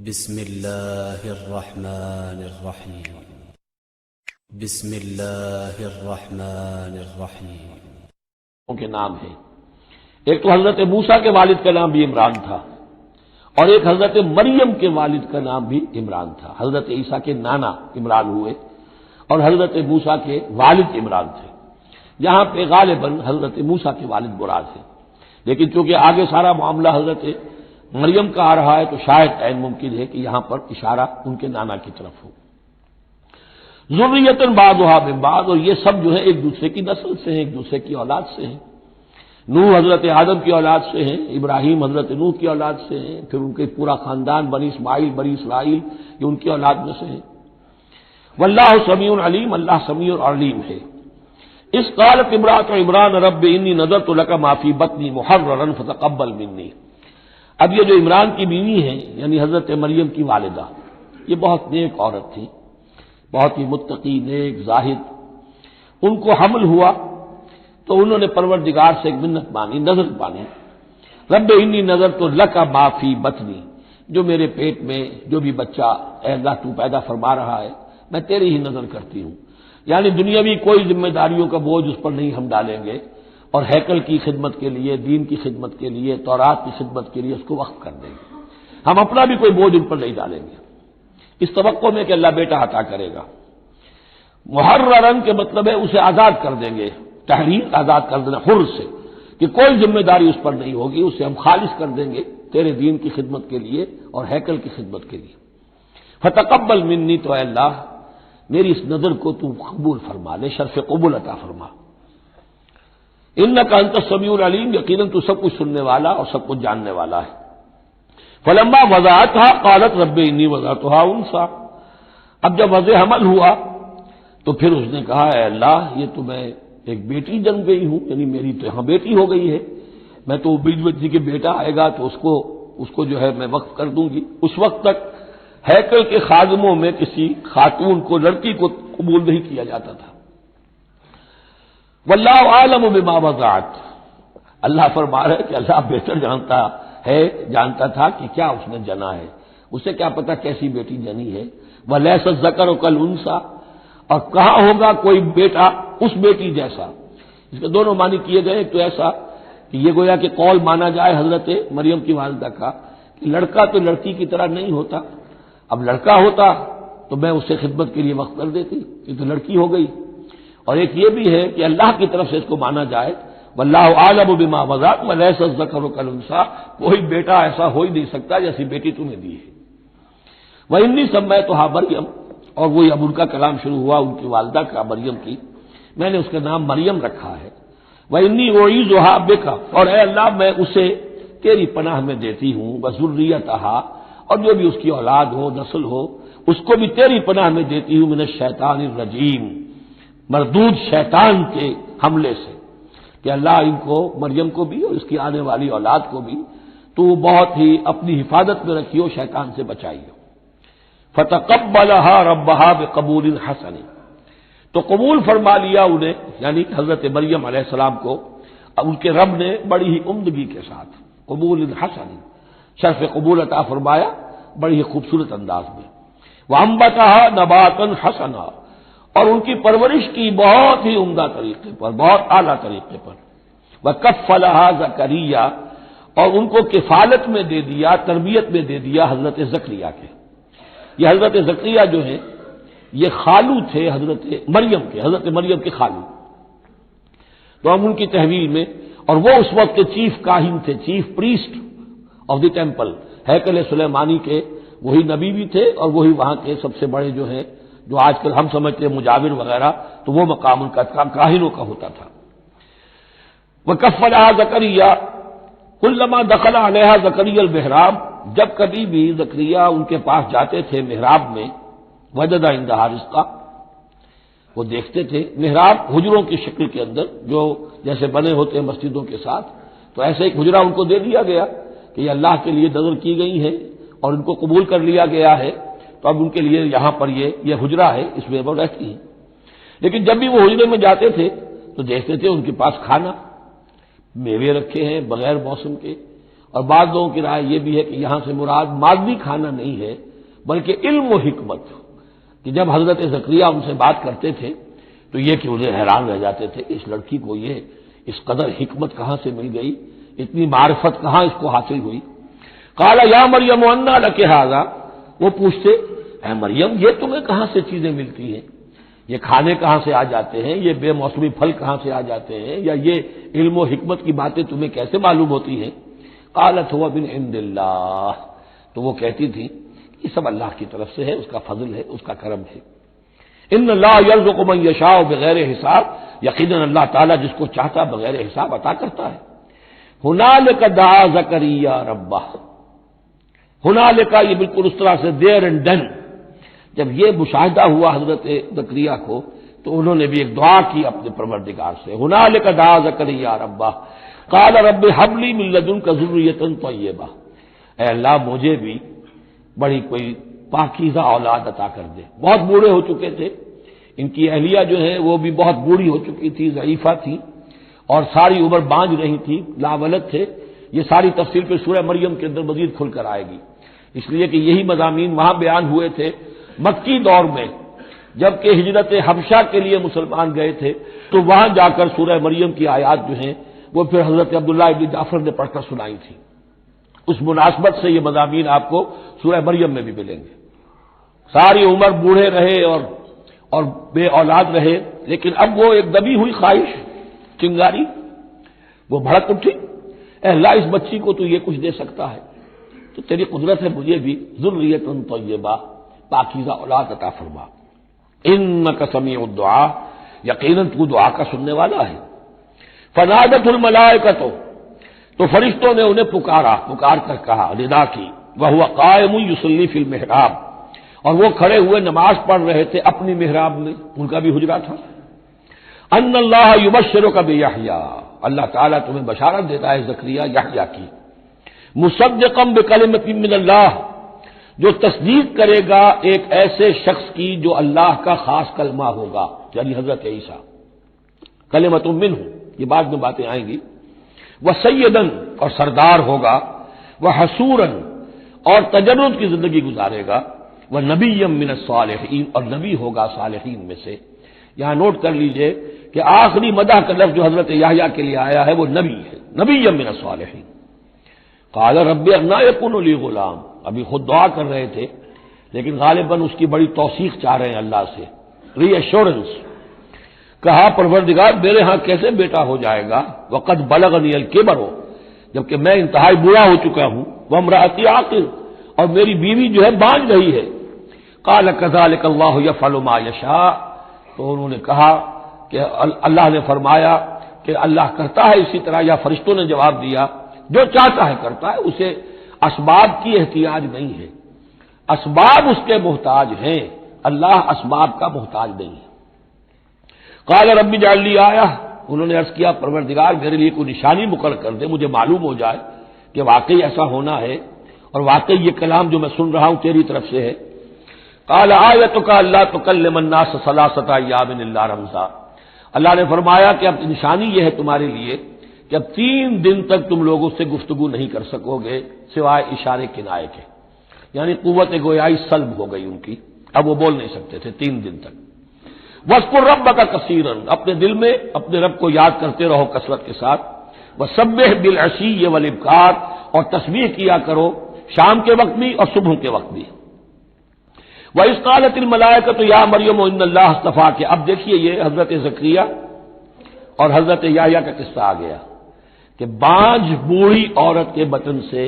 بسم اللہ الرحمن الرحیم بسم اللہ الرحمن الرحیم کے نام ہے۔ ایک تو حضرت موسیٰ کے والد کا نام بھی عمران تھا اور ایک حضرت مریم کے والد کا نام بھی عمران تھا۔ حضرت عیسیٰ کے نانا عمران ہوئے اور حضرت موسیٰ کے والد عمران تھے۔ یہاں پہ غالباً حضرت موسیٰ کے والد مراد ہیں، لیکن چونکہ آگے سارا معاملہ حضرت مریم کا آ رہا ہے تو شاید عین ممکن ہے کہ یہاں پر اشارہ ان کے نانا کی طرف ہو۔ ذریۃ بعضھا من بعض، اور یہ سب جو ہے ایک دوسرے کی نسل سے ہیں، ایک دوسرے کی اولاد سے ہیں۔ نوح حضرت آدم کی اولاد سے ہیں، ابراہیم حضرت نوح کی اولاد سے ہیں، پھر ان کے پورا خاندان بنی اسماعیل بنی اسرائیل یہ ان کی اولاد میں سے ہیں۔ واللہ سمیع علیم، اللہ سمیع اور علیم ہے۔ اس قالت امرأۃ عمران رب انی نذرت لک ما فی بطنی محررا فتقبل منی۔ اب یہ جو عمران کی بیوی ہیں یعنی حضرت مریم کی والدہ، یہ بہت نیک عورت تھی، بہت ہی متقی، نیک، زاہد۔ ان کو حمل ہوا تو انہوں نے پروردگار سے ایک منت مانی، نظر مانی، رب انی نذرت لک ما فی بطنی، جو میرے پیٹ میں جو بھی بچہ اے اللہ تو پیدا فرما رہا ہے میں تیری ہی نظر کرتی ہوں، یعنی دنیاوی کوئی ذمہ داریوں کا بوجھ اس پر نہیں ہم ڈالیں گے، اور ہیکل کی خدمت کے لیے، دین کی خدمت کے لیے، تورات کی خدمت کے لیے اس کو وقف کر دیں گے، ہم اپنا بھی کوئی بوجھ ان پر نہیں ڈالیں گے، اس توقع میں کہ اللہ بیٹا عطا کرے گا۔ محررن کے مطلب ہے اسے آزاد کر دیں گے، تحریر آزاد کر دینا حر سے، کہ کوئی ذمہ داری اس پر نہیں ہوگی، اسے ہم خالص کر دیں گے تیرے دین کی خدمت کے لیے اور ہیکل کی خدمت کے لیے۔ فتقبل منی، تو اے اللہ میری اس نظر کو تو قبول فرما لے، شرف قبول عطا فرما۔ انک انت السمیع العلیم، یقیناً تو سب کچھ سننے والا اور سب کچھ جاننے والا ہے۔ فلما وضعتها قالت رب انی وضعتها انثی، اب جب وضع حمل ہوا تو پھر اس نے کہا اے اللہ یہ تو میں ایک بیٹی جنم گئی ہوں، یعنی میری تو یہاں بیٹی ہو گئی ہے، میں تو بیج بچی کے بیٹا آئے گا تو اس کو جو ہے میں وقف کر دوں گی۔ اس وقت تک ہیکل کے خادموں میں کسی خاتون کو، لڑکی کو قبول نہیں کیا جاتا تھا۔ واللہ عالم بما وضعت، اللہ فرما رہا ہے کہ اللہ بہتر جانتا تھا کہ کیا اس نے جنا ہے، اسے کیا پتا کیسی بیٹی جنی ہے۔ ولیس الذکر کالانثی، اور کہاں ہوگا کوئی بیٹا اس بیٹی جیسا۔ اس کے دونوں معنی کیے گئے، ایک تو ایسا کہ یہ گویا کہ قول مانا جائے حضرت مریم کی والدہ کا کہ لڑکا تو لڑکی کی طرح نہیں ہوتا، اب لڑکا ہوتا تو میں اسے خدمت کے لیے وقف کر دیتی، یہ تو لڑکی ہو گئی۔ اور ایک یہ بھی ہے کہ اللہ کی طرف سے اس کو مانا جائے واللہ عالم بما وضعت ولیس الذکر کالانثی، کوئی بیٹا ایسا ہو ہی نہیں سکتا جیسی بیٹی تمہیں دی ہے۔ وانی سمیتھا مریم، اور وہی اب ان کا کلام شروع ہوا ان کی والدہ کا مریم کی، میں نے اس کا نام مریم رکھا ہے۔ وانی اعیذھا بک، اور اے اللہ میں اسے تیری پناہ میں دیتی ہوں، وذریتھا، اور جو بھی اس کی اولاد ہو، نسل ہو، اس کو بھی تیری پناہ میں دیتی ہوں، من الشیطان الرجیم، مردود شیطان کے حملے سے، کہ اللہ ان کو، مریم کو بھی اور اس کی آنے والی اولاد کو بھی تو بہت ہی اپنی حفاظت میں رکھیو، شیطان سے بچائیو۔ فتقبلها ربها بقبول حسن، تو قبول فرما لیا انہیں، یعنی حضرت مریم علیہ السلام کو اب ان کے رب نے بڑی ہی عمدگی کے ساتھ قبول حسن، شرف قبول عطا فرمایا بڑی ہی خوبصورت انداز میں۔ وانبتها نباتا حسنا، اور ان کی پرورش کی بہت ہی عمدہ طریقے پر، بہت اعلیٰ طریقے پر۔ وکفلها زکریا، اور ان کو کفالت میں دے دیا، تربیت میں دے دیا حضرت زکریا کے۔ یہ حضرت زکریا جو ہیں یہ خالو تھے حضرت مریم کے، حضرت مریم کے خالو، تو ہم ان کی تحویل میں، اور وہ اس وقت کے چیف کاہن تھے، chief priest of the temple, ہیکل سلیمانی کے وہی نبی بھی تھے اور وہی وہاں کے سب سے بڑے جو ہیں، جو آج کل ہم سمجھتے ہیں مجاور وغیرہ، تو وہ مقام ان کا کاہنوں کا ہوتا تھا۔ وکفلها زکریا کلما دخل علیہا زکریا المحراب، جب کبھی بھی زکریا ان کے پاس جاتے تھے محراب میں، وجد عندہا رزقا، وہ دیکھتے تھے محراب حجروں کی شکل کے اندر جو جیسے بنے ہوتے ہیں مسجدوں کے ساتھ، تو ایسے ایک حجرہ ان کو دے دیا گیا کہ یہ اللہ کے لیے نذر کی گئی ہے اور ان کو قبول کر لیا گیا ہے، تو اب ان کے لیے یہاں پر یہ حجرہ ہے، اس میں وہ رہتی ہیں۔ لیکن جب بھی وہ حجرے میں جاتے تھے تو دیکھتے تھے ان کے پاس کھانا، میوے رکھے ہیں بغیر موسم کے، اور بعض لوگوں کی رائے یہ بھی ہے کہ یہاں سے مراد مادی کھانا نہیں ہے بلکہ علم و حکمت، کہ جب حضرت زکریا ان سے بات کرتے تھے تو یہ کہ انہیں حیران رہ جاتے تھے کہ اس لڑکی کو یہ اس قدر حکمت کہاں سے مل گئی، اتنی معرفت کہاں اس کو حاصل ہوئی۔ قال یا مریم انا لک ھذا، وہ پوچھتے اے مریم یہ تمہیں کہاں سے چیزیں ملتی ہیں، یہ کھانے کہاں سے آ جاتے ہیں، یہ بے موسمی پھل کہاں سے آ جاتے ہیں، یا یہ علم و حکمت کی باتیں تمہیں کیسے معلوم ہوتی ہیں؟ قالت هو من عند اللہ، تو وہ کہتی تھی یہ سب اللہ کی طرف سے ہے، اس کا فضل ہے، اس کا کرم ہے۔ ان اللہ یرزق من یشاء بغیر حساب، یقیناً اللہ تعالیٰ جس کو چاہتا بغیر حساب عطا کرتا ہے۔ ہنالک دعا زکریا ربہ، ہنالک یہ بالکل اس طرح سے دیر اینڈ ڈن، جب یہ مشاہدہ ہوا حضرت زکریا کو تو انہوں نے بھی ایک دعا کی اپنے پروردگار سے۔ ہنالک دعا زکریا ربہ قال رب هب لي من لدنك ذرية طیبہ، اے اللہ مجھے بھی بڑی کوئی پاکیزہ اولاد عطا کر دے۔ بہت بوڑھے ہو چکے تھے، ان کی اہلیہ جو ہے وہ بھی بہت بوڑھی ہو چکی تھی، ضعیفہ تھی، اور ساری عمر بانج رہی تھی، لاولد تھے۔ یہ ساری تفصیل پھر سورہ مریم کے اندر مزید کھل کر آئے گی، اس لیے کہ یہی مضامین وہاں بیان ہوئے تھے مکی دور میں، جبکہ ہجرت حبشہ کے لیے مسلمان گئے تھے تو وہاں جا کر سورہ مریم کی آیات جو ہیں وہ پھر حضرت عبداللہ ابن جعفر نے پڑھ کر سنائی تھی۔ اس مناسبت سے یہ مضامین آپ کو سورہ مریم میں بھی ملیں گے۔ ساری عمر بوڑھے رہے اور بے اولاد رہے، لیکن اب وہ ایک دبی ہوئی خواہش، چنگاری، وہ بھڑک اٹھی، اے اللہ اس بچی کو تو یہ کچھ دے سکتا ہے تو تیری قدرت ہے مجھے بھی ذریۃ طیبہ، پاکیزہ اولاد عطا فرما۔ انک سمیع الدعاء، یقیناً تو دعا کا سننے والا ہے۔ فنادت الملائکۃ، تو فرشتوں نے انہیں پکار کر کہا، ندا کی، وہو قائم یصلی فی المحراب، اور وہ کھڑے ہوئے نماز پڑھ رہے تھے اپنی محراب میں، ان کا بھی حجرہ تھا۔ ان اللہ یبشرک بیحییٰ، اللہ تعالیٰ تمہیں بشارت دیتا ہے زکریا یحییٰ کی، مصدقا بکلمۃ من اللہ، جو تصدیق کرے گا ایک ایسے شخص کی جو اللہ کا خاص کلمہ ہوگا، یعنی حضرت عیسیٰ، کلمۃ منہ، یہ بعد میں باتیں آئیں گی۔ وہ سیدن، اور سردار ہوگا، وہ حسورن، اور تجرد کی زندگی گزارے گا، وہ نبی من الصالحین، اور نبی ہوگا صالحین میں سے۔ یہاں نوٹ کر لیجئے کہ آخری مدح کا لفظ جو حضرت یحییٰ کے لیے آیا ہے وہ نبی ہے، نبی من الصالحین۔ قال رب انا یکون لی غلام، ابھی خود دعا کر رہے تھے لیکن غالباً اس کی بڑی توثیق چاہ رہے ہیں اللہ سے، ری ایشورنس۔ کہا پروردگار میرے ہاں کیسے بیٹا ہو جائے گا، وقد بلغنی الکبر، جبکہ میں انتہائی بوڑھا ہو چکا ہوں، وامرأتی عاقر، اور میری بیوی جو ہے بانج رہی ہے۔ قال کذلک اللہ یفعل ما یشاء، تو انہوں نے کہا کہ اللہ نے فرمایا کہ اللہ کرتا ہے اسی طرح، یا فرشتوں نے جواب دیا جو چاہتا ہے کرتا ہے، اسے اسباب کی احتیاج نہیں ہے، اسباب اس کے محتاج ہیں، اللہ اسباب کا محتاج نہیں ہے۔ قال رب اجعل لی آیہ، انہوں نے عرض کیا پروردگار میرے لیے کوئی نشانی مقرر کر دے، مجھے معلوم ہو جائے کہ واقعی ایسا ہونا ہے اور واقعی یہ کلام جو میں سن رہا ہوں تیری طرف سے ہے۔ قال آیتک الا تکلم الناس ثلاثۃ ایام الا رمزا، اللہ نے فرمایا کہ اب نشانی یہ ہے تمہارے لیے کہ اب 3 دن تک تم لوگوں سے گفتگو نہیں کر سکو گے سوائے اشارے کنائے کے، یعنی قوت گویائی سلب ہو گئی ان کی، اب وہ بول نہیں سکتے تھے 3 دن تک۔ وَاذْكُرْ رَبَّكَ كَثِيرًا، اپنے دل میں اپنے رب کو یاد کرتے رہو کثرت کے ساتھ۔ وَسَبِّحْ بِالْعَشِيِّ وَالْإِبْكَارِ، اور تسبیح کیا کرو شام کے وقت بھی اور صبح کے وقت بھی۔ وَإِذْ قَالَتِ الْمَلَائِكَةُ يَا مَرْيَمُ إِنَّ اللَّهَ اصْطَفَاكِ، اب دیکھیے یہ حضرت زکریا اور حضرت یحییٰ کا قصہ آ گیا کہ بانج بوڑھی عورت کے بطن سے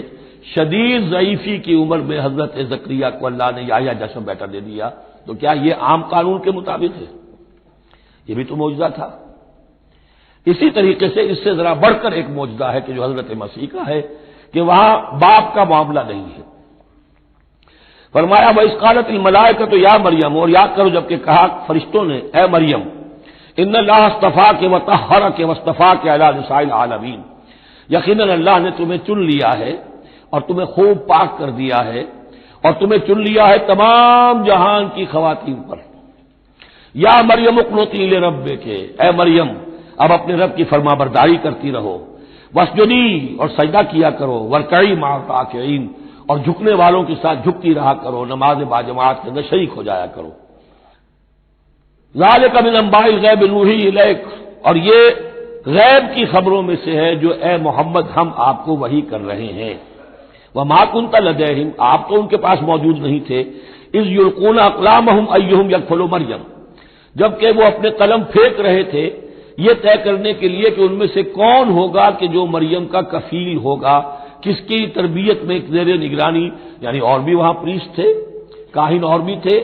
شدید ضعیفی کی عمر میں حضرت زکریا کو اللہ نے یحییٰ جیسا بیٹا دے دیا، تو کیا یہ عام قانون کے مطابق ہے؟ یہ بھی تو معجزہ تھا۔ اسی طریقے سے اس سے ذرا بڑھ کر ایک معجزہ ہے کہ جو حضرت مسیح کا ہے کہ وہاں باپ کا معاملہ نہیں ہے۔ فرمایا وَإِذْ قَالَتِ الْمَلَائِكَةُ يَا مَرْيَمُ، اور یاد کرو جب کہ کہا فرشتوں نے اے مریم، إِنَّ اللَّهَ اصْطَفَاكِ وَطَهَّرَكِ وَاصْطَفَاكِ عَلَى نِسَاءِ الْعَالَمِينَ، یقیناً اللہ نے تمہیں چن لیا ہے اور تمہیں خوب پاک کر دیا ہے اور تمہیں چن لیا ہے تمام جہان کی خواتین پر۔ یا مریم اقنتی لربک، اے مریم اب اپنے رب کی فرما برداری کرتی رہو۔ وسجدی اور سجدہ کیا کرو، ورکعی مع الراکعین اور جھکنے والوں کے ساتھ جھکتی رہا کرو، نماز باجماعت کے اندر شریک ہو جایا کرو۔ ذالک من انباء الغیب نوحی الیک، اور یہ غیب کی خبروں میں سے ہے جو اے محمد ہم آپ کو وحی کر رہے ہیں۔ وما کنت لدیہم، آپ تو ان کے پاس موجود نہیں تھے، اذ یلقون اقلامہم ایہم یکفل مریم، جبکہ وہ اپنے قلم پھینک رہے تھے یہ طے کرنے کے لیے کہ ان میں سے کون ہوگا کہ جو مریم کا کفیل ہوگا، کس کی تربیت میں زیر نگرانی، یعنی اور بھی وہاں پریسٹ تھے، کاہن اور بھی تھے،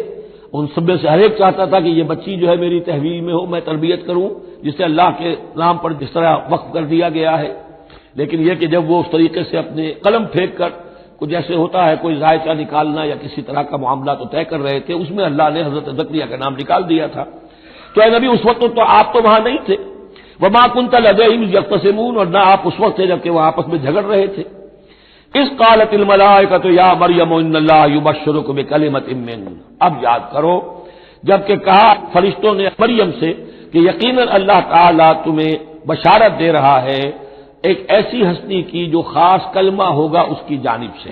ان سب میں سے ہر ایک چاہتا تھا کہ یہ بچی جو ہے میری تحویل میں ہو، میں تربیت کروں، جسے اللہ کے نام پر جس طرح وقف کر دیا گیا ہے۔ لیکن یہ کہ جب وہ اس طریقے سے اپنے قلم پھینک کر کچھ جیسے ہوتا ہے کوئی ذائقہ نکالنا یا کسی طرح کا معاملہ تو طے کر رہے تھے، اس میں اللہ نے حضرت زکریا کا نام نکال دیا تھا۔ تو اے نبی اس وقت تو آپ تو وہاں نہیں تھے، وما کنت لدیہم یختصمون، اور نہ آپ اس وقت تھے جبکہ وہ آپس میں جھگڑ رہے تھے۔ اس قالت الملائکۃ یا مریم ان اللہ یبشرک بکلمۃ منہ، اب یاد کرو جبکہ کہا فرشتوں نے مریم سے کہ یقیناً اللہ تعالیٰ تمہیں بشارت دے رہا ہے ایک ایسی ہستی کی جو خاص کلمہ ہوگا اس کی جانب سے،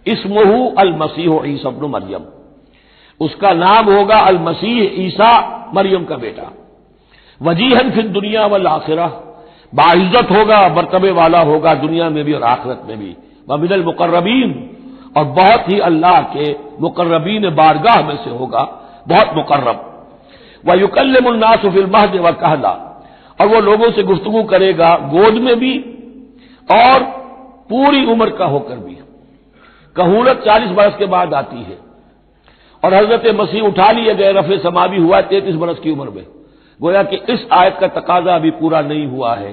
اسمہ المسیح عیسی ابن مریم، اس کا نام ہوگا المسیح عیسیٰ مریم کا بیٹا، وجیہن فی الدنیا والآخرہ، باعزت ہوگا، مرتبے والا ہوگا دنیا میں بھی اور آخرت میں بھی، ومن المقربین، اور بہت ہی اللہ کے مقربین بارگاہ میں سے ہوگا، بہت مقرب، وَيُكَلِّمُ النَّاسُ فِي الْمَهْدِ وَكَهْلًا، اور وہ لوگوں سے گفتگو کرے گا گود میں بھی اور پوری عمر کا ہو کر بھی۔ کہولت 40 برس کے بعد آتی ہے، اور حضرت مسیح اٹھا لیے گئے، رفع سماوی ہوا 33 برس کی عمر میں، گویا کہ اس آیت کا تقاضا ابھی پورا نہیں ہوا ہے،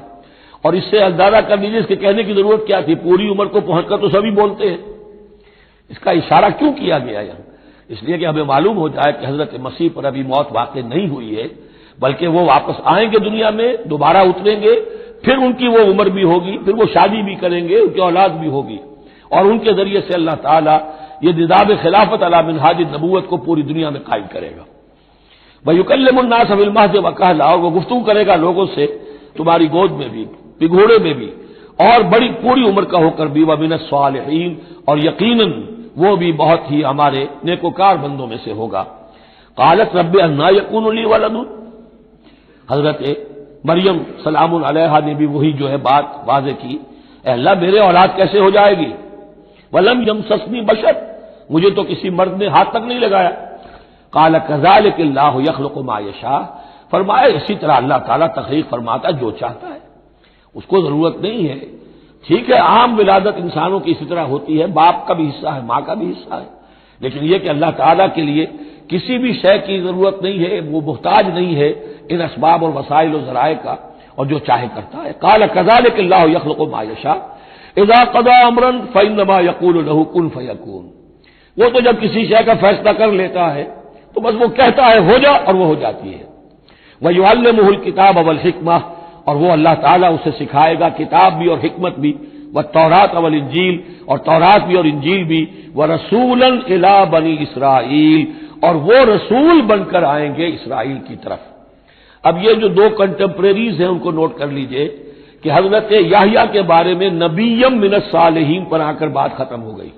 اور اس سے اندازہ کر لیجیے اس کے کہنے کی ضرورت کیا تھی، پوری عمر کو پہنچ کر تو سبھی بولتے ہیں، اس کا اشارہ کیوں کیا گیا یہاں؟ اس لیے کہ ہمیں معلوم ہو جائے کہ حضرت مسیح پر ابھی موت واقع نہیں ہوئی ہے، بلکہ وہ واپس آئیں گے دنیا میں، دوبارہ اتریں گے، پھر ان کی وہ عمر بھی ہوگی، پھر وہ شادی بھی کریں گے، ان کی اولاد بھی ہوگی، اور ان کے ذریعے سے اللہ تعالیٰ یہ نظام خلافت علی منہاج النبوت کو پوری دنیا میں قائم کرے گا۔ وَيُكَلِّمُ النَّاسَ فِي الْمَهْدِ وَكَهْلًا، اور وہ گفتگو کرے گا لوگوں سے تمہاری گود میں بھی، پگھوڑے میں بھی، اور بڑی پوری عمر کا ہو کر بھی، وَمِنَ الصَّالِحِينَ، اور یقیناً وہ بھی بہت ہی ہمارے نیکوکار بندوں میں سے ہوگا۔ قالت رب انا یکون لی ولد، حضرت مریم سلام علیہا نے بھی وہی جو ہے بات واضح کی، اے اللہ میرے اولاد کیسے ہو جائے گی، ولم یمسسنی بشر، مجھے تو کسی مرد نے ہاتھ تک نہیں لگایا۔ قال کذالک اللہ یخلق ما یشاء، فرمایا اسی طرح اللہ تعالیٰ تخلیق فرماتا جو چاہتا ہے، اس کو ضرورت نہیں ہے۔ ٹھیک ہے عام ولادت انسانوں کی اسی طرح ہوتی ہے، باپ کا بھی حصہ ہے، ماں کا بھی حصہ ہے، لیکن یہ کہ اللہ تعالیٰ کے لیے کسی بھی شے کی ضرورت نہیں ہے، وہ محتاج نہیں ہے ان اسباب اور وسائل و ذرائع کا، اور جو چاہے کرتا ہے۔ قال کذالک اللہ یخلق ما یشاء اذا قضى امرا فانما يقول له كن فيكون، وہ تو جب کسی شے کا فیصلہ کر لیتا ہے تو بس وہ کہتا ہے ہو جا اور وہ ہو جاتی ہے۔ وَيُعَلِّمُهُ الْكِتَابَ وَالْحِكْمَةَ، اور وہ اللہ تعالیٰ اسے سکھائے گا کتاب بھی اور حکمت بھی، وَالتَّوْرَاةَ وَالْإِنْجِيلَ، اور تورات بھی اور انجیل بھی، وَرَسُولًا إِلَىٰ بَنِي إِسْرَائِيلَ، اور وہ رسول بن کر آئیں گے اسرائیل کی طرف۔ اب یہ جو دو کنٹمپریریز ہیں ان کو نوٹ کر لیجئے کہ حضرت یحییٰ کے بارے میں نبیم من الصالحین پر آ کر بات ختم ہو گئی،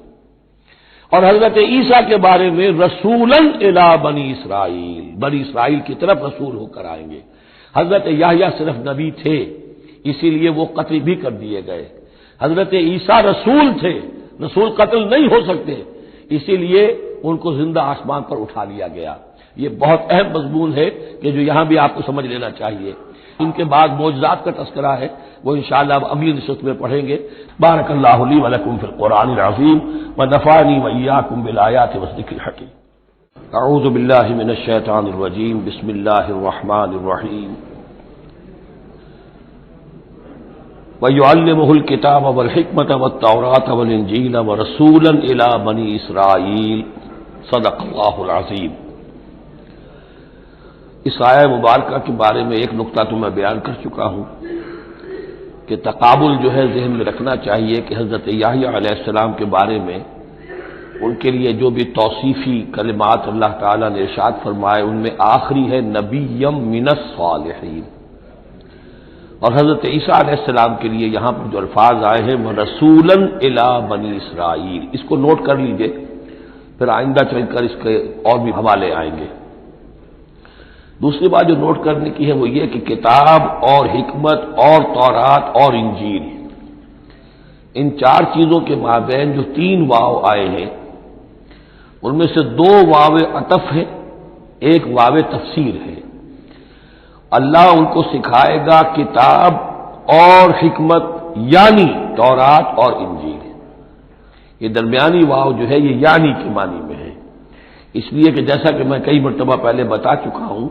اور حضرت عیسیٰ کے بارے میں رسولاً الی بنی اسرائیل، بنی اسرائیل کی طرف رسول ہو کر آئیں گے۔ حضرت یحییٰ صرف نبی تھے، اسی لیے وہ قتل بھی کر دیے گئے۔ حضرت عیسیٰ رسول تھے، رسول قتل نہیں ہو سکتے، اسی لیے ان کو زندہ آسمان پر اٹھا لیا گیا۔ یہ بہت اہم مضمون ہے کہ جو یہاں بھی آپ کو سمجھ لینا چاہیے۔ ان کے بعد معجزات کا تذکرہ ہے، وہ انشاءاللہ اگلی نشست میں پڑھیں گے۔ بارک اللہ لی و لکم فی القرآن العظیم ونفعنی وإیاکم بالآیات والذکر الحکیم۔ اعوذ باللہ من الشیطان الرجیم، بسم اللہ الرحمن الرحیم۔ وَيُعَلِّمُهُ الْكِتَابَ وَالْحِكْمَةَ وَالتَّوْرَاةَ وَالْإِنْجِيلَ وَرَسُولًا إِلَىٰ بَنِي إِسْرَائِيلَ، صدق اللہ العظیم۔ اس آیہ مبارکہ کے بارے میں ایک نقطہ تو میں بیان کر چکا ہوں کہ تقابل جو ہے ذہن میں رکھنا چاہیے کہ حضرت یحییٰ علیہ السلام کے بارے میں ان کے لیے جو بھی توصیفی کلمات اللہ تعالیٰ نے ارشاد فرمائے ان میں آخری ہے نبیم من الصالحین، اور حضرت عیسیٰ علیہ السلام کے لیے یہاں پر جو الفاظ آئے ہیں وَرَسُولًا إِلَىٰ بَنِي اسرائیل، اس کو نوٹ کر لیجئے، پھر آئندہ چل کر اس کے اور بھی حوالے آئیں گے۔ دوسری بات جو نوٹ کرنے کی ہے وہ یہ کہ کتاب اور حکمت اور تورات اور انجیل، ان چار چیزوں کے مابین جو تین واو آئے ہیں ان میں سے دو واو عطف ہے، ایک واو تفسیر ہے۔ اللہ ان کو سکھائے گا کتاب اور حکمت، یعنی تورات اور انجیل۔ یہ درمیانی واو جو ہے یہ یعنی کے معنی میں ہے، اس لیے کہ جیسا کہ میں کئی مرتبہ پہلے بتا چکا ہوں،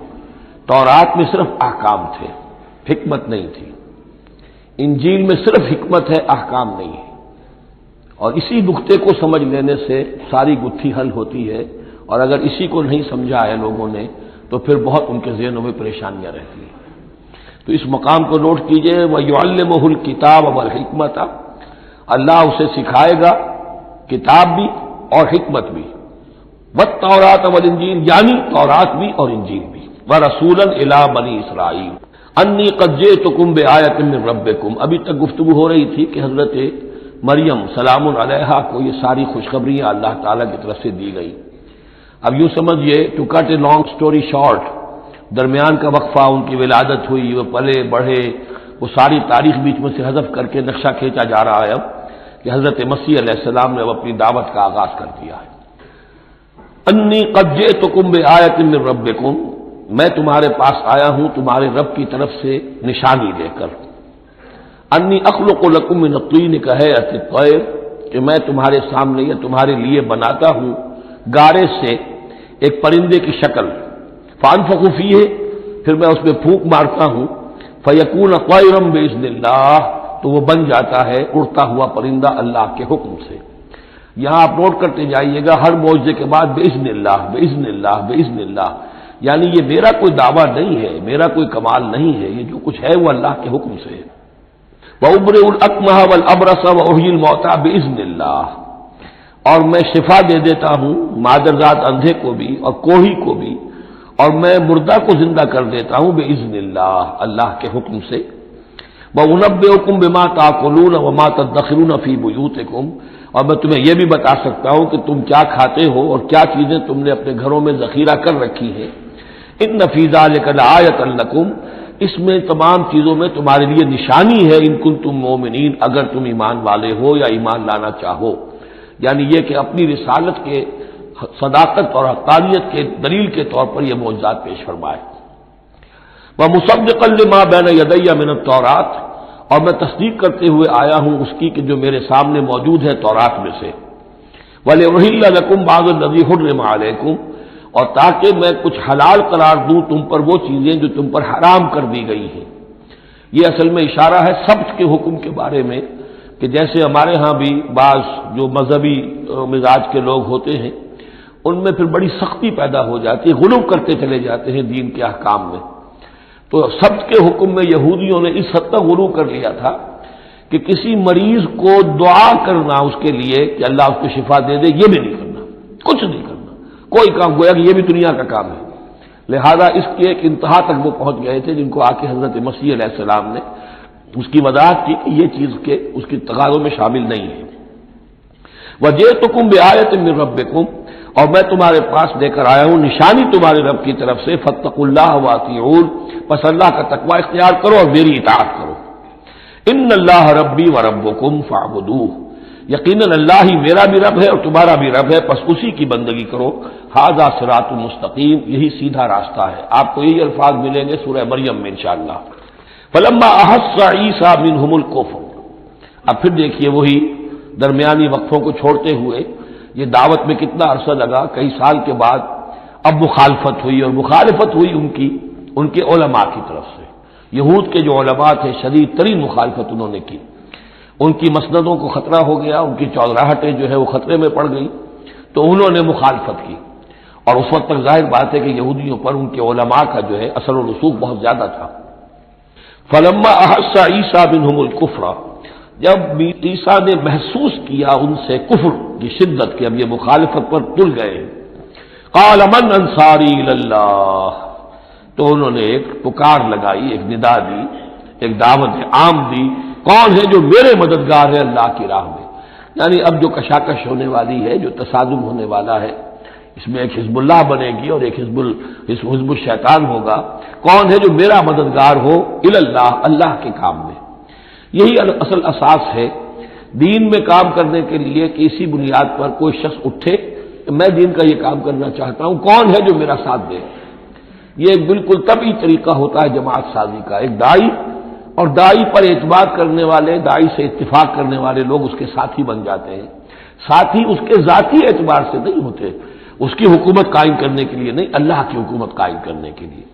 تورات میں صرف احکام تھے، حکمت نہیں تھی۔ انجیل میں صرف حکمت ہے، احکام نہیں ہے، اور اسی نقطے کو سمجھ لینے سے ساری گتھی حل ہوتی ہے، اور اگر اسی کو نہیں سمجھا ہے لوگوں نے تو پھر بہت ان کے ذہنوں میں پریشانیاں رہتی ہیں۔ تو اس مقام کو نوٹ کیجئے، وَيُعَلِّمُهُ الْكِتَابَ وَالْحِكْمَةَ، اللہ اسے سکھائے گا کتاب بھی اور حکمت بھی، وَالتَّوْرَاةَ وَالْإِنجِيلَ، یعنی تورات بھی اور انجیل بھی، وَرَسُولًا إِلَىٰ بَنِي اسرائیل انی قد جئتکم بآیۃ من ربکم۔ ابھی تک گفتگو ہو رہی تھی کہ حضرت مریم سلام علیہا کو یہ ساری خوشخبریاں اللہ تعالیٰ کی طرف سے دی گئی۔ اب یوں سمجھیے، to cut a long story short, درمیان کا وقفہ، ان کی ولادت ہوئی، وہ پلے بڑھے، وہ ساری تاریخ بیچ میں سے حذف کر کے نقشہ کھینچا جا رہا ہے اب کہ حضرت مسیح علیہ السلام نے اب اپنی دعوت کا آغاز کر دیا ہے۔ انی قد جئتکم بآیۃ من ربکم، میں تمہارے پاس آیا ہوں تمہارے رب کی طرف سے نشانی لے کر۔ انی اخلق لکم من الطین کہیئۃ الطیر، کہ میں تمہارے سامنے یا تمہارے لیے بناتا ہوں گارے سے ایک پرندے کی شکل، فانفخ فیہ، پھر میں اس میں پھونک مارتا ہوں، فیکون طیرا باذن اللہ، تو وہ بن جاتا ہے اڑتا ہوا پرندہ اللہ کے حکم سے۔ یہاں آپ نوٹ کرتے جائیے گا، ہر معجزے کے بعد باذن اللہ باذن اللہ باذن اللہ، یعنی یہ میرا کوئی دعویٰ نہیں ہے، میرا کوئی کمال نہیں ہے، یہ جو کچھ ہے وہ اللہ کے حکم سے ہے۔ وَأُبْرِئُ الْأَكْمَحَ وَالْأَبْرَصَ وَأُحْيِي الْمَوْتَىٰ بِإِذْنِ اللَّهِ، اور میں شفا دے دیتا ہوں مادرزاد اندھے کو بھی اور کوڑھی کو بھی، اور میں مردہ کو زندہ کر دیتا ہوں بِإِذْنِ اللَّهِ، اللہ کے حکم سے۔ وَأُنَبِّئُكُم بِمَا تَأْكُلُونَ وَمَا تَدَّخِرُونَ فِي بُيُوتِكُم، اور میں تمہیں یہ بھی بتا سکتا ہوں کہ تم کیا کھاتے ہو اور کیا چیزیں تم نے اپنے گھروں میں ذخیرہ کر رکھی ہیں۔ ان فی ذلک لآیۃ لکم، اس میں تمام چیزوں میں تمہارے لیے نشانی ہے، ان کنتم مؤمنین، اگر تم ایمان والے ہو یا ایمان لانا چاہو، یعنی یہ کہ اپنی رسالت کے صداقت اور حقانیت کے دلیل کے طور پر یہ معجزات پیش فرمائے۔ وَمُصَدِّقًا لِمَا بَيْنَ يَدَيَّ مِنَ التَّوْرَاةِ، اور میں تصدیق کرتے ہوئے آیا ہوں اس کی کہ جو میرے سامنے موجود ہے تورات میں سے۔ وَلِأُحِلَّ لَكُم بَعْضَ الَّذِي حُرِّمَ عَلَيْكُمْ، اور تاکہ میں کچھ حلال قرار دوں تم پر وہ چیزیں جو تم پر حرام کر دی گئی ہیں۔ یہ اصل میں اشارہ ہے سبت کے حکم کے بارے میں، کہ جیسے ہمارے ہاں بھی بعض جو مذہبی مزاج کے لوگ ہوتے ہیں ان میں پھر بڑی سختی پیدا ہو جاتی ہے، غلو کرتے چلے جاتے ہیں دین کے احکام میں۔ تو سبت کے حکم میں یہودیوں نے اس حد تک غلو کر لیا تھا کہ کسی مریض کو دعا کرنا اس کے لیے کہ اللہ اس کو شفا دے دے، یہ بھی نہیں کرنا، کچھ نہیں کرنا، کوئی کام، گویا کہ یہ بھی دنیا کا کام ہے۔ لہذا اس کی ایک انتہا تک وہ پہنچ گئے تھے جن کو آ کے حضرت مسیح علیہ السلام نے اس کی وضاحت کی کہ یہ چیز کے اس کی تقاضوں میں شامل نہیں ہے۔ وَجِئْتُكُم بِآیَةٍ مِّن رَبِّكُم، اور میں تمہارے پاس لے کر آیا ہوں نشانی تمہارے رب کی طرف سے، فَاتَّقُوا اللَّهَ وَأَطِیعُونِ، پس اللہ کا تقوی اختیار کرو اور میری اطاعت کرو۔ ان اللہ ربی و ربکم فاعبدوہ، یقیناً اللہ ہی میرا بھی رب ہے اور تمہارا بھی رب ہے، پس اسی کی بندگی کرو۔ ھذا صراط مستقیم، یہی سیدھا راستہ ہے۔ آپ کو یہی الفاظ ملیں گے سورہ مریم میں انشاءاللہ۔ فلما احس عیسیٰ منہم الکفر، اب پھر دیکھیے وہی درمیانی وقفوں کو چھوڑتے ہوئے یہ دعوت میں کتنا عرصہ لگا، کئی سال کے بعد اب مخالفت ہوئی، اور مخالفت ہوئی ان کے علماء کی طرف سے۔ یہود کے جو علماء تھے شدید ترین مخالفت انہوں نے کی، ان کی مسندوں کو خطرہ ہو گیا، ان کی چودراہٹیں جو ہے وہ خطرے میں پڑ گئی، تو انہوں نے مخالفت کی، اور اس وقت تک ظاہر بات ہے کہ یہودیوں پر ان کے علماء کا جو ہے اثر و رسوخ بہت زیادہ تھا۔ فلما احس عیسیٰ منہم الکفر، جب عیسیٰ نے محسوس کیا ان سے کفر کی شدت کہ اب یہ مخالفت پر تل گئے، قال من انصاری الی اللہ، تو انہوں نے ایک پکار لگائی، ایک ندا دی، ایک دعوت عام دی، کون ہے جو میرے مددگار ہے اللہ کی راہ میں؟ یعنی اب جو کشاکش ہونے والی ہے، جو تصادم ہونے والا ہے، اس میں ایک حزب اللہ بنے گی اور ایک حزب الشیطان ہوگا۔ کون ہے جو میرا مددگار ہو اللہ، اللہ کے کام میں؟ یہی اصل اساس ہے دین میں کام کرنے کے لیے کہ اسی بنیاد پر کوئی شخص اٹھے کہ میں دین کا یہ کام کرنا چاہتا ہوں، کون ہے جو میرا ساتھ دے؟ یہ ایک بالکل طبعی طریقہ ہوتا ہے جماعت سازی کا۔ ایک دائی اور دائی پر اعتماد کرنے والے، دائی سے اتفاق کرنے والے لوگ اس کے ساتھی بن جاتے ہیں۔ ساتھی اس کے ذاتی اعتبار سے نہیں ہوتے، اس کی حکومت قائم کرنے کے لیے نہیں، اللہ کی حکومت قائم کرنے کے لیے،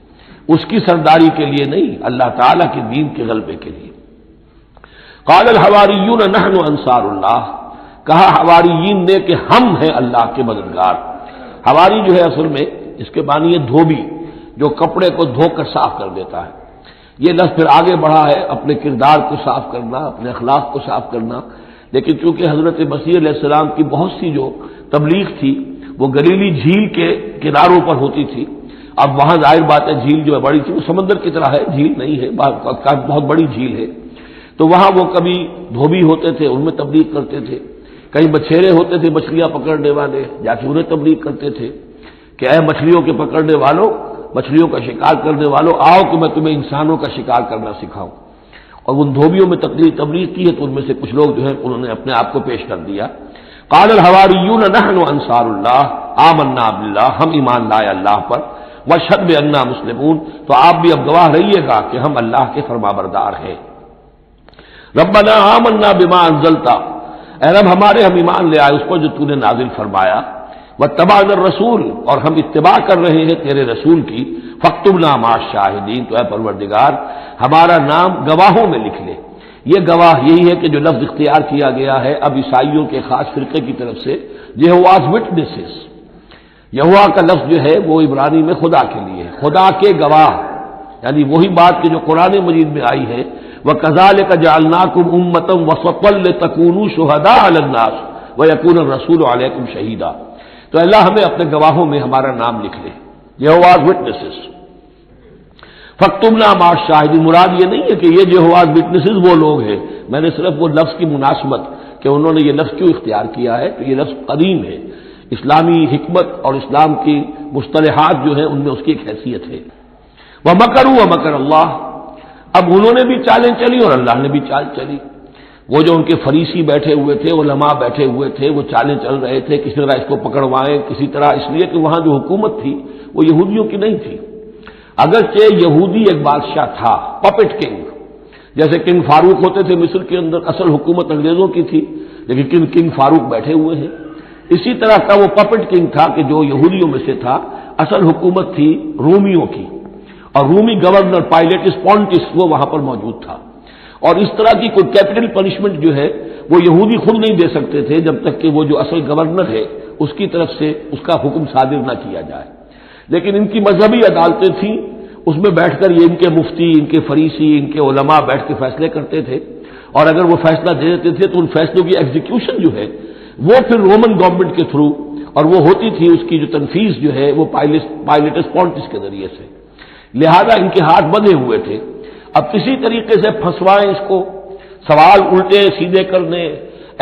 اس کی سرداری کے لیے نہیں، اللہ تعالیٰ کے دین کے غلبے کے لیے۔ قال الحواریون نحن انصار اللہ، کہا حواریین نے کہ ہم ہیں اللہ کے مددگار۔ حواری جو ہے اصل میں اس کے معنی ہے دھوبی، جو کپڑے کو دھو کر صاف کر دیتا ہے۔ یہ لفظ پھر آگے بڑھا ہے اپنے کردار کو صاف کرنا، اپنے اخلاق کو صاف کرنا، لیکن چونکہ حضرت مسیح علیہ السلام کی بہت سی جو تبلیغ تھی وہ گلیلی جھیل کے کناروں پر ہوتی تھی۔ اب وہاں ظاہر بات ہے جھیل جو ہے بڑی تھی، وہ سمندر کی طرح ہے، جھیل نہیں ہے، بہت بڑی جھیل ہے، تو وہاں وہ کبھی دھوبی ہوتے تھے، ان میں تبلیغ کرتے تھے، کئی بچھیرے ہوتے تھے مچھلیاں پکڑنے والے، جا کے انہیں تبلیغ کرتے تھے کہ اے مچھلیوں کے پکڑنے والوں، مچھلیوں کا شکار کرنے والوں، آؤ کہ میں تمہیں انسانوں کا شکار کرنا سکھاؤں۔ اور ان دھوبیوں میں تبلیغ کی ہے، تو ان میں سے کچھ لوگ جو ہے انہوں نے اپنے آپ کو پیش کر دیا۔ قال الحواریون نحن انصار اللہ آمنا باللہ، ہم ایمان لائے اللہ پر، واشہد بأننا مسلمون، تو آپ بھی اب گواہ رہیے گا کہ ہم اللہ کے فرمانبردار ہیں۔ ربنا آمنا بما انزلت، اے رب ہمارے ہم ایمان لے آئے اس پر جو تو نے نازل فرمایا، واتبعنا الرسول، اور ہم اتباع کر رہے ہیں تیرے رسول کی، فاکتبنا مع الشاہدین، تو اے پروردگار ہمارا نام گواہوں میں لکھ لے۔ یہ گواہ یہی ہے کہ جو لفظ اختیار کیا گیا ہے اب عیسائیوں کے خاص فرقے کی طرف سے، یہواز وٹنسز، یہوا کا لفظ جو ہے وہ عبرانی میں خدا کے لیے ہے، خدا کے گواہ، یعنی وہی بات کہ جو قرآن مجید میں آئی ہے، وَكَذَلِكَ جَعَلْنَاكُمْ أُمَّةً وَسَطًا لِتَكُونُوا شُهَدَاءَ عَلَى النَّاسِ وَيَكُونَ الرَّسُولُ عَلَيْكُمْ شَهِيدًا، تو اللہ ہمیں اپنے گواہوں میں ہمارا نام لکھ لے، یہواز وٹنسز۔ فاکتبنا مع الشاہدین، مراد یہ نہیں ہے کہ یہ یہواز وٹنسز وہ لوگ ہیں، میں نے صرف وہ لفظ کی مناسبت کہ انہوں نے یہ لفظ کیوں اختیار کیا ہے، تو یہ لفظ قدیم ہے، اسلامی حکمت اور اسلام کی مصطلحات جو ہیں ان میں اس کی ایک حیثیت ہے۔ وَمَكَرُوا وَمَكَرَ اللَّهُ، اب انہوں نے بھی چالیں چلی اور اللہ نے بھی چال چلی۔ وہ جو ان کے فریسی بیٹھے ہوئے تھے، علماء بیٹھے ہوئے تھے، وہ چالیں چل رہے تھے کسی طرح اس کو پکڑوائیں، کسی طرح، اس لیے کہ وہاں جو حکومت تھی وہ یہودیوں کی نہیں تھی، اگرچہ یہودی ایک بادشاہ تھا، پپٹ کنگ، جیسے کنگ فاروق ہوتے تھے مصر کے اندر، اصل حکومت انگریزوں کی تھی، لیکن کنگ فاروق بیٹھے ہوئے ہیں۔ اسی طرح کا وہ پپٹ کنگ تھا کہ جو یہودیوں میں سے تھا، اصل حکومت تھی رومیوں کی، اور رومی گورنر پائلیٹس پونٹس وہ وہاں پر موجود تھا، اور اس طرح کی کوئی کیپٹل پنشمنٹ جو ہے وہ یہودی خود نہیں دے سکتے تھے جب تک کہ وہ جو اصل گورنر ہے اس کی طرف سے اس کا حکم صادر نہ کیا جائے، لیکن ان کی مذہبی عدالتیں تھیں، اس میں بیٹھ کر یہ ان کے مفتی، ان کے فریسی، ان کے علماء بیٹھ کے فیصلے کرتے تھے، اور اگر وہ فیصلہ دے دیتے تھے تو ان فیصلوں کی ایگزیکیوشن جو ہے وہ پھر رومن گورنمنٹ کے تھرو، اور وہ ہوتی تھی اس کی جو تنفیذ جو ہے وہ پائلیٹس پونٹس کے ذریعے سے، لہذا ان کے ہاتھ بندھے ہوئے تھے۔ اب کسی طریقے سے پھنسوائیں اس کو، سوال الٹے سیدھے کرنے،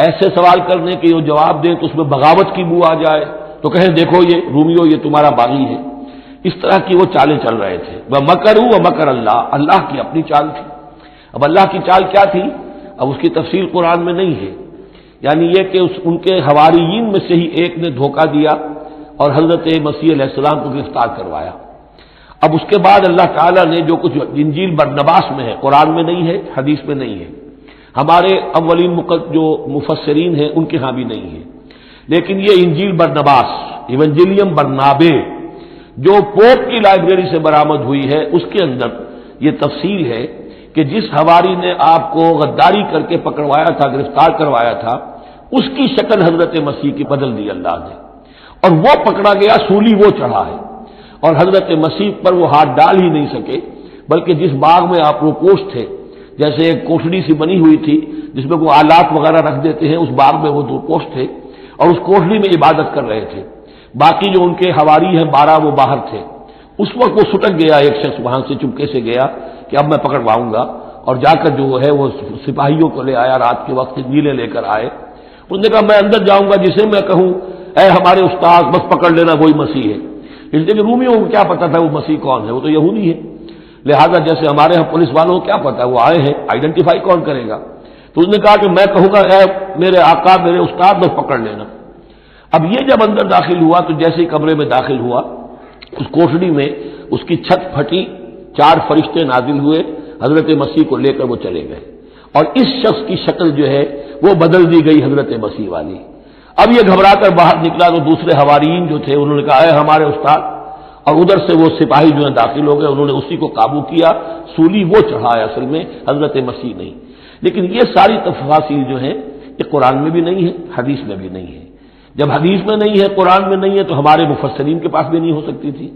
ایسے سوال کرنے کہ وہ جواب دیں تو اس میں بغاوت کی بو آ جائے، تو کہیں دیکھو یہ رومیو یہ تمہارا باغی ہے، اس طرح کی وہ چالیں چل رہے تھے۔ وَمَكَرُوا وَمَكَرَ اللَّهُ، اللہ کی اپنی چال تھی۔ اب اللہ کی چال کیا تھی، اب اس کی تفصیل قرآن میں نہیں ہے، یعنی یہ کہ ان کے حواریین میں سے ہی ایک نے دھوکہ دیا اور حضرت مسیح علیہ السلام کو گرفتار کروایا۔ اب اس کے بعد اللہ تعالیٰ نے جو کچھ انجیل برنباس میں ہے، قرآن میں نہیں ہے، حدیث میں نہیں ہے، ہمارے اولین جو مفسرین ہیں ان کے ہاں بھی نہیں ہے، لیکن یہ انجیل برنباس، ایونجیلیم برنابے، جو پوپ کی لائبریری سے برآمد ہوئی ہے، اس کے اندر یہ تفصیل ہے کہ جس حواری نے آپ کو غداری کر کے پکڑوایا تھا، گرفتار کروایا تھا، اس کی شکل حضرت مسیح کی بدل دی اللہ نے، اور وہ پکڑا گیا، سولی وہ چڑھا ہے، اور حضرت مسیح پر وہ ہاتھ ڈال ہی نہیں سکے، بلکہ جس باغ میں آپ روپوش تھے، جیسے ایک کوٹڑی سی بنی ہوئی تھی جس میں وہ آلات وغیرہ رکھ دیتے ہیں، اس باغ میں وہ روپوش تھے اور اس کوٹڑی میں عبادت کر رہے تھے، باقی جو ان کے حواری ہیں 12 وہ باہر تھے۔ اس وقت وہ سٹک گیا، ایک شخص وہاں سے چپکے سے گیا کہ اب میں پکڑواؤں گا، اور جا کر جو ہے وہ سپاہیوں کو لے آیا، رات کے وقت نیلے لے کر آئے. اس نے کہا میں اندر جاؤں گا، جسے میں کہوں اے ہمارے استاد بس پکڑ لینا وہی مسیح ہے. اس لیے کہ رومیوں کو کیا پتا تھا وہ مسیح کون ہے، وہ تو یہودی ہے. لہذا جیسے ہمارے ہاں پولیس والوں کو کیا پتا ہے وہ آئے ہیں، آئیڈینٹیفائی کون کرے گا. تو اس نے کہا کہ میں کہوں گا اے میرے آقا میرے استاد بس پکڑ لینا. اب یہ جب اندر داخل ہوا تو جیسے ہی کمرے میں داخل ہوا اس کوٹڑی میں اس کی چھت پھٹی، 4 فرشتے نازل ہوئے، حضرت مسیح کو لے کر وہ چلے گئے، اور اس شخص کی شکل جو ہے وہ بدل دی گئی حضرت مسیح والی. اب یہ گھبرا کر باہر نکلا تو دوسرے حواریین جو تھے انہوں نے کہا اے ہمارے استاد، اور ادھر سے وہ سپاہی جو ہیں داخل ہو گئے، انہوں نے اسی کو قابو کیا. سولی وہ چڑھایا اصل میں، حضرت مسیح نہیں. لیکن یہ ساری تفاصیل جو ہیں یہ قرآن میں بھی نہیں ہے، حدیث میں بھی نہیں ہے. جب حدیث میں نہیں ہے، قرآن میں نہیں ہے، تو ہمارے مفسرین کے پاس بھی نہیں ہو سکتی تھی.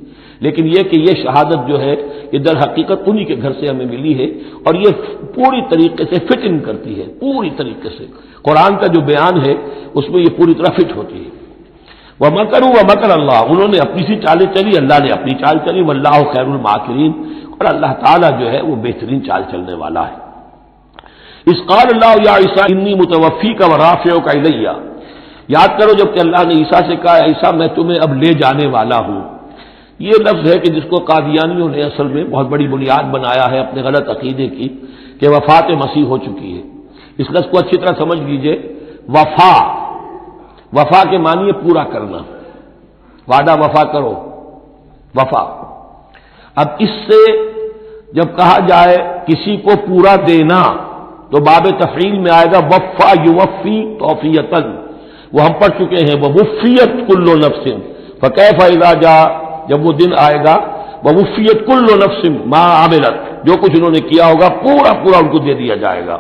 لیکن یہ کہ یہ شہادت جو ہے یہ در حقیقت انہی کے گھر سے ہمیں ملی ہے، اور یہ پوری طریقے سے فٹ ان کرتی ہے، پوری طریقے سے قرآن کا جو بیان ہے اس میں یہ پوری طرح فٹ ہوتی ہے. وَمَكَرُوا وَمَكَرَ اللَّهُ، انہوں نے اپنی سی چالیں چلی، اللہ نے اپنی چال چلی. وَاللَّهُ خَيْرُ الْمَاكِرِينَ، اور اللہ تعالیٰ جو ہے وہ بہترین چال چلنے والا ہے. اِذْ قَالَ اللَّهُ يَا عِيسَىٰ إِنِّي مُتَوَفِّيكَ وَرَافِعُكَ إِلَيَّ، یاد کرو جب کہ اللہ نے عیسیٰ سے کہا عیسیٰ میں تمہیں اب لے جانے والا ہوں. یہ لفظ ہے کہ جس کو قادیانیوں نے اصل میں بہت بڑی بنیاد بنایا ہے اپنے غلط عقیدے کی، کہ وفات مسیح ہو چکی ہے. اس لفظ کو اچھی طرح سمجھ لیجئے. وفا، وفا کے معنی ہے پورا کرنا، وعدہ وفا کرو، وفا. اب اس سے جب کہا جائے کسی کو پورا دینا تو باب تفعیل میں آئے گا وفا یوفی توفیتن، وہ ہم پڑھ چکے ہیں. ووفیت کل نفس فکیف اذا جاء، جب وہ دن آئے گا ووفیت کل نفس ما عملت، جو کچھ انہوں نے کیا ہوگا پورا پورا ان کو دے دیا جائے گا.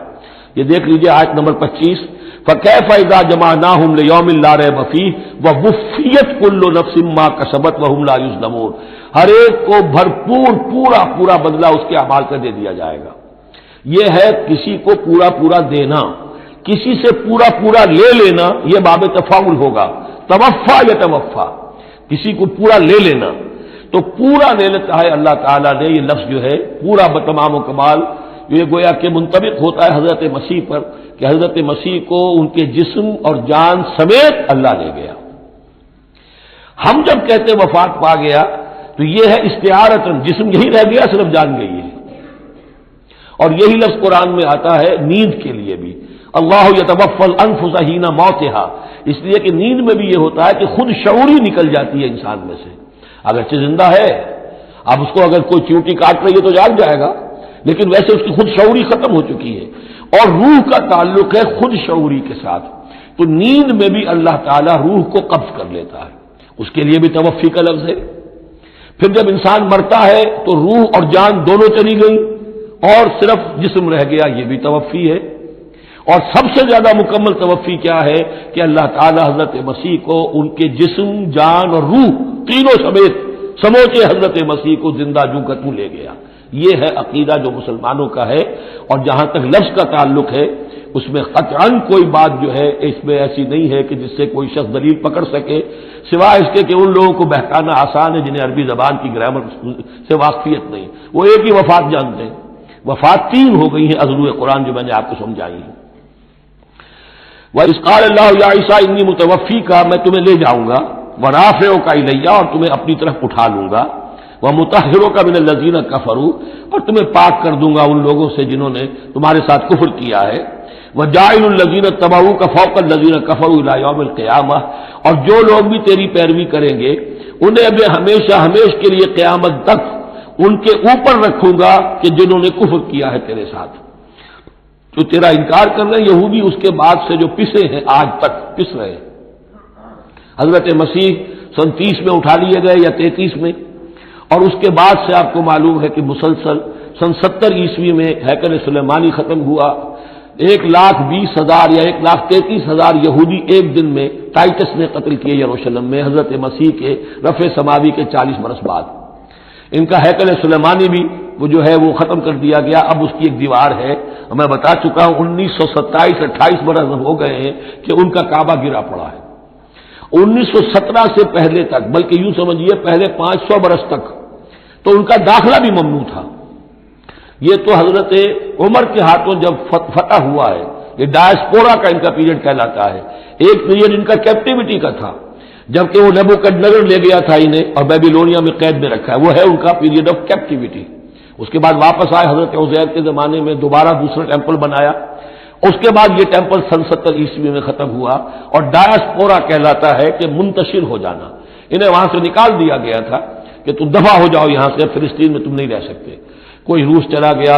یہ دیکھ لیجئے آیت نمبر 25. فکیف اذا جمعناہم لیوم لا ریب فیہ ووفیت کل نفس ما کسبت وہم لا یظلمون، ہر ایک کو بھرپور پورا پورا بدلہ اس کے اعمال کا دے دیا جائے گا. یہ ہے کسی کو پورا پورا دینا. کسی سے پورا پورا لے لینا یہ باب تفاعل ہوگا. توفا یا توفا، کسی کو پورا لے لینا. تو پورا لے لیتا ہے اللہ تعالیٰ نے. یہ لفظ جو ہے پورا بتمام و کمال یہ گویا کہ منطبق ہوتا ہے حضرت مسیح پر، کہ حضرت مسیح کو ان کے جسم اور جان سمیت اللہ لے گیا. ہم جب کہتے وفات پا گیا تو یہ ہے استعارتاً، جسم یہی رہ گیا صرف جان گئی ہے. اور یہی لفظ قرآن میں آتا ہے نیند کے لیے بھی. اللہ یتوفی الانفس حین موتہا، اس لیے کہ نیند میں بھی یہ ہوتا ہے کہ خود شعوری نکل جاتی ہے انسان میں سے. اگرچہ زندہ ہے، اب اس کو اگر کوئی چیوٹی کاٹ رہی ہے تو جاگ جائے گا، لیکن ویسے اس کی خود شعوری ختم ہو چکی ہے. اور روح کا تعلق ہے خود شعوری کے ساتھ. تو نیند میں بھی اللہ تعالیٰ روح کو قبض کر لیتا ہے، اس کے لیے بھی توفی کا لفظ ہے. پھر جب انسان مرتا ہے تو روح اور جان دونوں چلی گئی اور صرف جسم رہ گیا، یہ بھی توفی ہے. اور سب سے زیادہ مکمل توفی کیا ہے کہ اللہ تعالیٰ حضرت مسیح کو ان کے جسم، جان اور روح تینوں سمیت سموچے حضرت مسیح کو زندہ جو کا تو لے گیا. یہ ہے عقیدہ جو مسلمانوں کا ہے. اور جہاں تک لفظ کا تعلق ہے اس میں قطعاً کوئی بات جو ہے اس میں ایسی نہیں ہے کہ جس سے کوئی شخص دلیل پکڑ سکے، سوائے اس کے کہ ان لوگوں کو بہکانا آسان ہے جنہیں عربی زبان کی گرامر سے واقفیت نہیں. وہ ایک ہی وفات جانتے ہیں. وفات 3 ہو گئی ہیں اضروع قرآن جو میں نے آپ کو سمجھائی ہے. وَإِذْ قَالَ اللَّهُ يَا عِيسَىٰ إِنِّي مُتَوَفِّيكَ، میں تمہیں لے جاؤں گا. وَرَافِعُكَ إِلَيَّ، اور تمہیں اپنی طرف اٹھا لوں گا. وَمُطَهِّرُكَ مِنَ الَّذِينَ كَفَرُوا، اور تمہیں پاک کر دوں گا ان لوگوں سے جنہوں نے تمہارے ساتھ کفر کیا ہے. وَجَاعِلُ الَّذِينَ اتَّبَعُوكَ فَوْقَ الَّذِينَ كَفَرُوا إِلَىٰ يَوْمِ الْقِيَامَةِ، اور جو لوگ بھی تیری پیروی کریں گے انہیں اب ہمیشہ ہمیش کے لیے قیامت تک ان کے اوپر رکھوں گا کہ جنہوں نے کفر کیا ہے تیرے ساتھ. جو تیرا انکار کر رہے ہیں یہودی، اس کے بعد سے جو پسے ہیں آج تک پس رہے ہیں. حضرت مسیح سن 30 میں اٹھا لیے گئے یا 33 میں، اور اس کے بعد سے آپ کو معلوم ہے کہ مسلسل سن 70 عیسوی میں ہیکل سلیمانی ختم ہوا. 1,20,000 یا 1,33,000 یہودی ایک دن میں ٹائٹس نے قتل کیے یروشلم میں حضرت مسیح کے رفع سماوی کے 40 برس بعد. ان کا ہیکل سلیمانی بھی وہ جو ہے وہ ختم کر دیا گیا. اب اس کی ایک دیوار ہے. میں بتا چکا ہوں 1927-28 برس ہو گئے ہیں کہ ان کا کعبہ گرا پڑا ہے. 1917 سے پہلے تک، بلکہ یوں سمجھیے پہلے 500 برس تک تو ان کا داخلہ بھی ممنوع تھا. یہ تو حضرت عمر کے ہاتھوں جب فتح ہوا ہے، یہ ڈائسپورا کا ان کا پیریڈ کہلاتا ہے۔ ایک پیریڈ ان کا کیپٹیوٹی کا تھا، جبکہ وہ نیبوکڈنیزر لے گیا تھا انہیں اور بیبیلونیا میں قید میں رکھا ہے، وہ ہے ان کا پیریڈ آف کیپٹیوٹی۔ اس کے بعد واپس آئے حضرت عزیر کے زمانے میں، دوبارہ دوسرا ٹیمپل بنایا، اس کے بعد یہ ٹیمپل سن 70 عیسوی میں ختم ہوا، اور ڈائسپورا کہلاتا ہے کہ منتشر ہو جانا۔ انہیں وہاں سے نکال دیا گیا تھا کہ تم دفع ہو جاؤ یہاں سے، فلسطین میں تم نہیں رہ سکتے۔ کوئی روس چلا گیا،